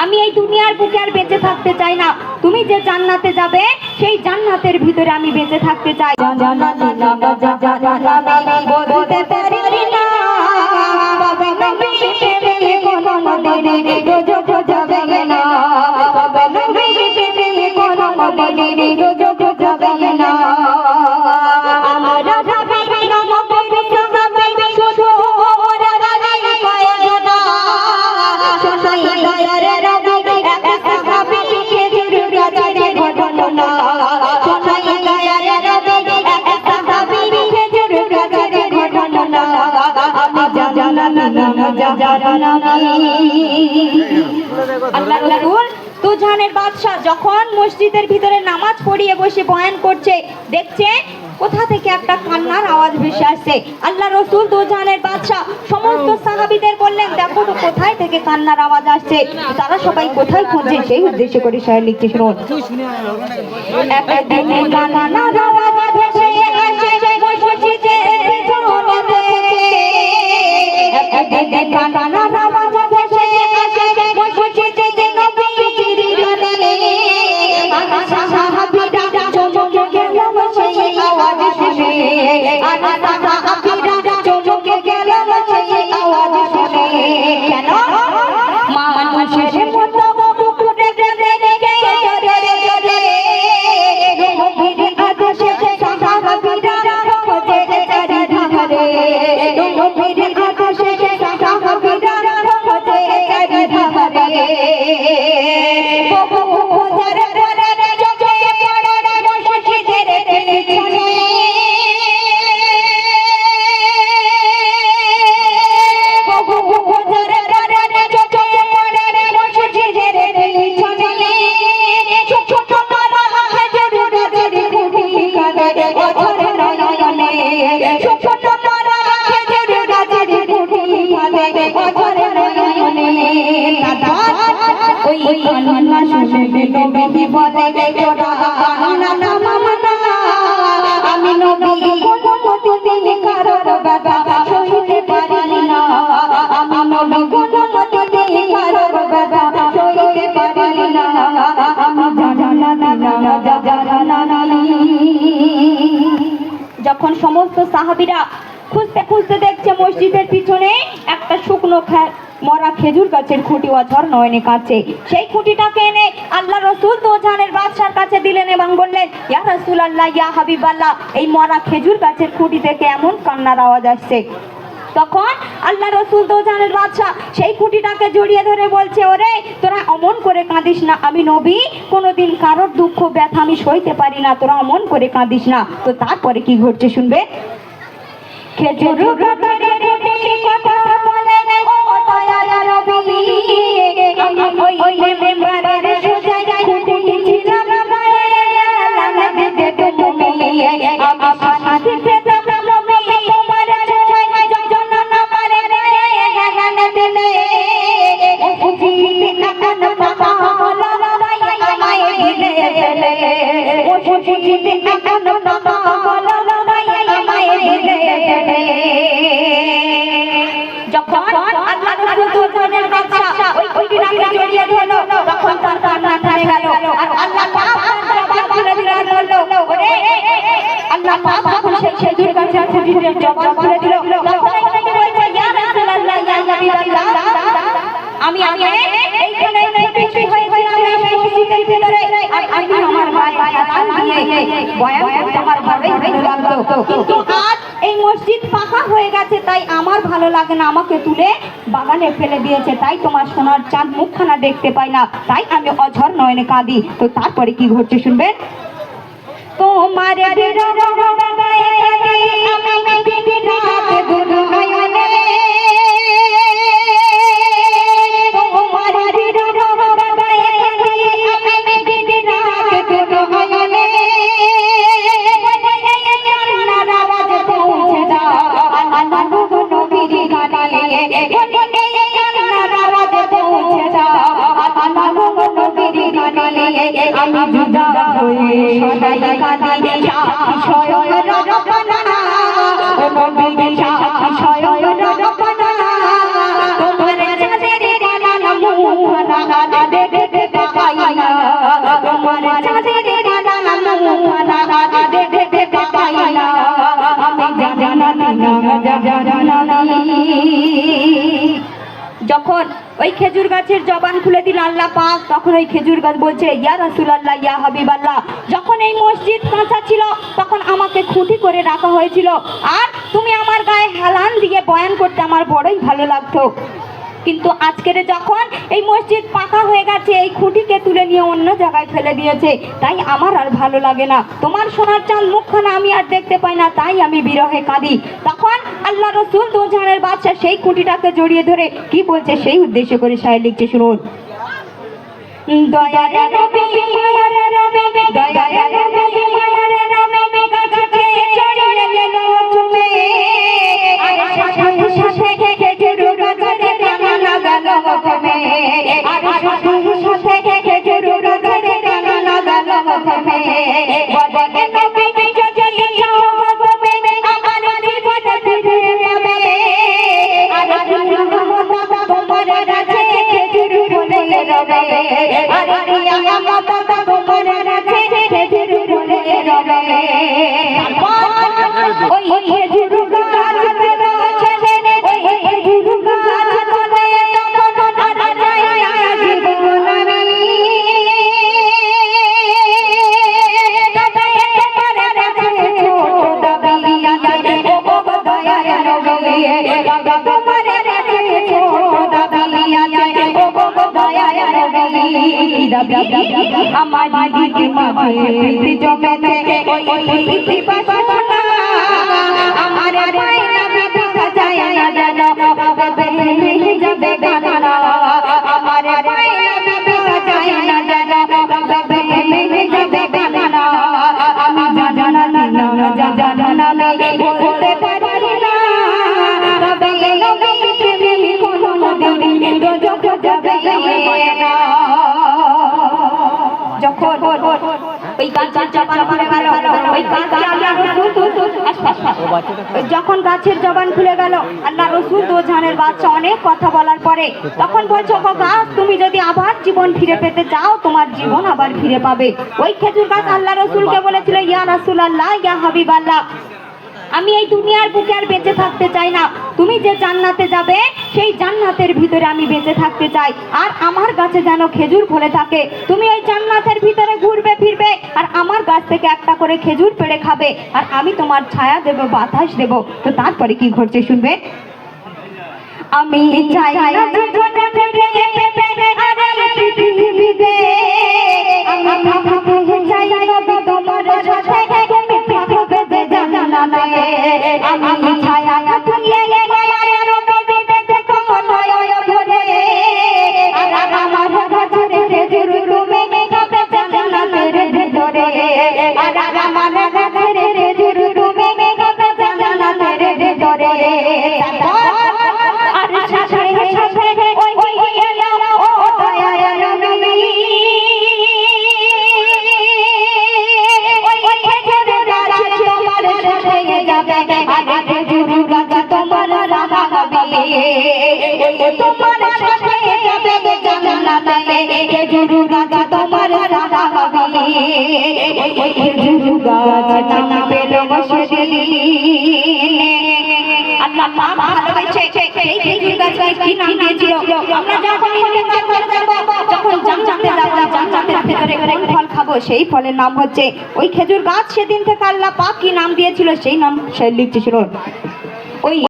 আমি এই দুনিয়ার বুকে আর বেঁচে থাকতে চাই না। তুমি যে জান্নাতে যাবে সেই জান্নাতের ভিতরে আমি বেঁচে থাকতে চাই। বলতে পারি না বাবা নবী প্রেমে কোনো দিনে রোজক যাবে না, বাবা নবী প্রেমে কোনো দিনে রোজক যাবে না। আমরা ভাবি নবী সাহাবী শুধু ওরা রানী কয় না, শোনাই দয়ার রবি এক সাহাবী খেজুর গাছের ঘটনা, শোনাই দয়ার রবি এক সাহাবী খেজুর গাছের ঘটনা। আমি আল্লাহর রাসূল দুজাহানের বাদশা যখন মসজিদের ভিতরে নামাজ পড়িয়ে বসে বয়ান করছে, দেখছে কোথা থেকে একটা কান্নার আওয়াজ ভেসে আসছে। আল্লাহ রাসূল দুজাহানের বাদশা সমস্ত সাহাবীদের বললেন, দেখো তো কোথায় থেকে কান্নার আওয়াজ আসছে। তারা সবাই কোথায় খুঁজছে সেই উদ্দেশ্য করে শায়ের লিখতে শুনুন। একদিন কান্নার আওয়াজ ভেসে আসে মসজিদের ভিতরে, একদিন কান্নার আওয়াজ ভেসে আসে মসজিদের নবীজির গানে। সাহাবীরা চমকে গেল সেই আওয়াজ শুনে, সাহাবীরা চমকে গেল সেই আওয়াজ শুনে। কেন? মানুষের মতো পুকুরে রেখে জোরে জোরে নবীর আদেশে সাহাবীরা খোঁজে চারিধারে, নবীর আদেশে সাহাবীরা খোঁজে চারিধারে। বহু খোঁজার পরে চোখে পড়ে মসজিদের পিছনে, বহু খোঁজার পরে চোখে পড়ে মসজিদের পিছনে। ছোট মারা খেজুর গাছের খুঁটি কাঁদে অঝর নয়নে, ছোট মারা খেজুর গাছের খুঁটি কাঁদে অঝর নয়নে। ওই কান্না শুনে নবী বলে, তোরা কান্না নামা না, আমি নবী কোনোদিন কারোর ব্যথা সইতে পারি না, আমি নবী কোনোদিন কারোর ব্যথা সইতে পারি না, আমি জানি। যখন সমস্ত সাহাবীরা খুঁজতে খুঁজতে দেখছে মসজিদের পিছনে একটা শুকনো মরা খেজুর গাছের খুঁটি অঝর নয়নে কাছে, সেই খুঁটিটাকে এনে আল্লাহ রাসূল দুজাহানের বাদশার কাছে দিলেন এবং বললেন, ইয়া রাসূলুল্লাহ, ইয়া হাবিবাল্লাহ, এই মরা খেজুর গাছের খুঁটি থেকে এমন কান্নার আওয়াজ আসছে। তখন আল্লাহ রাসূল দুজাহানের বাদশা সেই খুঁটিটাকে জড়িয়ে ধরে বলছে, ওরে তোরা অমন করে কাঁদিস না, আমি নবী কোনোদিন কারোর দুঃখ ব্যথা আমি সইতে পারি না, তোরা অমন করে কাঁদিস না। তো তারপরে কি ঘটছে শুনবে। খেজুর গাছের খুঁটির কথা বলে ও দয়াল নবী, আমি ওই মেম্বারের সোজা খুঁটি ছিলাম লাগাতে তুমি, আমি শান্তি পেতাম নবী তোমার ছোঁয়ায়, যখন আমার গানে দিলে বুঝিতে এখন পাপা হলো আমায় দিলে ফেলে, বুঝিতে এখন পাপা হলো আমায় দিলে ফেলে। যখন আল্লাহ রাসূল দুজাহানের বাদশা ওই খুঁটিটাকে জড়িয়ে ধরল, তখন তার কান্না থেমে গেল আর আল্লাহ পাক তার জবান খুলে দিল আর বলল, ওরে আল্লাহ পাক যখন সেই খেজুর গাছের খুঁটির জবান খুলে দিল, তখন একটু বলছে, ইয়া রাসূলুল্লাহ, ইয়া হাবিবাল্লাহ, আমি আগে এইখানে খুশি হয়েছিলাম এই মসজিদের ভিতরে, আর আমি আমার ভাই হালাল দিয়ে বয়ান করতে আমার ভালোই ভালো লাগতো, কিন্তু আজ এই মসজিদ ফাঁকা হয়ে গেছে, তাই আমার ভালো লাগে না, আমাকে তুলে বাগানে ফেলে দিয়েছে, তাই তোমার সোনার চাঁদ মুখখানা দেখতে পাই না, তাই আমি অঝর নয়নে কাঁদি। তো তারপরে কি ঘটছে শুনবেন। তোমার আমি জুদা হয়ে সদাই কাঁদি, সাথী স্বয়ং রব্বানা, ও নবী সাথী স্বয়ং রব্বানা, তোমার চাঁদের গানা মুখানা খেজুর গাছের জবান খুলে দিল আল্লাহ পাক, তখন ওই খেজুর গাছ বলছে, ইয়া রাসূলুল্লাহ, ইয়া হাবিবাল্লাহ, যখন এই মসজিদ কাঁচা ছিল তখন আমাকে খুঁটি করে রাখা হয়েছিল, আর তুমি আমার গায়ে হেলান দিয়ে বয়ান করতে আমার বড়ই ভালো লাগতো। কিন্তু আজকের যখন এই মসজিদ পাকা হয়ে গেছে, এই খুঁটিকে তুলে নিয়ে অন্য জায়গায় ফেলে দিয়েছে, তাই আমার আর ভালো লাগে না। তোমার সোনার চাঁদ মুখখানা আমি আর দেখতে পাই না, তাই আমি বিরহে কাঁদি। তখন আল্লাহ রসুল দোজাহানের বাদশা সেই খুঁটিটাকে জড়িয়ে ধরে কি বলছে সেই উদ্দেশ্য করে শায়ের লিখছে, শুনুন। দয়ারে নবী মায়ার নবী, দয়ারে নবী মায়ার নবী, গাছকে জড়িয়ে নিল তুমি, আর সাথে সাথে খেজুর গাছের ডানা লাগালো তুমি, আর সাথে সাথে খেজুর গাছের ডানা লাগালো তুমি। বলে নবী যদি চাও তুমি আমার জীবনে ফিরে পাবে, আর তোমার কাছে খেজুর বলে রবে, আর তোমার কাছে খেজুর বলে রবে। ওই খেজুর গাছ ছেড়ে ওই খেজুর গাছ তলে তখন আর যাই না জীবন আমি, তবে তোমার কাছে ছোট দাবি আছে ও দয়ার নবী, তবে তোমার কাছে ছোট দাবি আছে ও দয়ার নবী। আমার দিদি মাঝে প্রীতি জমেছে ওই প্রীতি বাসনা, আমার পায়না বিধা যায় না জানো, বেহে যাবে গানা, আমার পায়না বিধা যায় না জানো, বেহে যাবে গানা। আমি জানানা বলতে পারি না, তবে নবী প্রেমে কোনদিন দোজখ যাবে না। যখন ওই গাছের জবান খুলে গেল, ওই গাছকে আল্লাহ রাসূল যখন গাছের জবান খুলে গেল, আল্লাহ রাসূল দোজাহানের বাদশা অনেক কথা বলার পরে তখন বলছো, গাছ তুমি যদি আবার জীবন ফিরে পেতে চাও তোমার জীবন আবার ফিরে পাবে। ওই খেজুর গাছ আল্লাহ রাসূলকে বলেছিল, ইয়া রাসূলুল্লাহ, ইয়া হাবিবাল্লাহ, আমি এই দুনিয়ার বুকে আর বেঁচে থাকতে চাই না, তুমি যে জান্নাতে যাবে সেই জান্নাতের ভিতরে আমি বেঁচে থাকতে চাই, আর আমার গাছে যেন খেজুর ফলে থাকে, তুমি ওই জান্নাতের ভিতরে ঘুরবে ফিরবে আর আমার গাছ থেকে একটা করে খেজুর পেড়ে খাবে, আর আমি তোমার ছায়া দেব, বাতাস দেব। তো তারপরে কি ঘটছে শুনবে। আমি চাই না জীবনে ফিরে পেতে আরে পৃথিবীতে, আমি থাকতে চাই নবী তোমার সাথে, তুমি থাকবে যে জান্নাতে, আমি ছায়া দিয়ে মায়ার নবী দেখো নয়ন ভরে, আর আমার গাছের খেজুর তুমি খাবে জান্নাতের ভিতরে, আর আমার গাছের খেজুর তুমি খাবে জান্নাতের ভিতরে। আর সাথে সাথে ওই এলো ও দয়ার নবী, ওই খেজুর গাছ তোমার সাথে যাবে, আর খেজুর গাছ তোমার লাগাবে, তোমার সাথে যাবে জান্নাতে, খেজুর গাছ তোমার লাগাবে। ওই খেজুর গাছ নাম পেল সেদিন আল্লাহ পাক ভালোবেসে সেই খেজুর গাছকে কি নাম দিয়েছিল। আমরা যখন ইন্তেকাল করে যাব, যখন জান্নাতে যাব, জান্নাতের ভিতরে কোন ফল খাবো সেই ফলের নাম হচ্ছে ওই খেজুর গাছ। সেদিন থেকে আল্লাহ পাক কি নাম দিয়েছিল সেই নাম সে লিখতে ছিল। ওই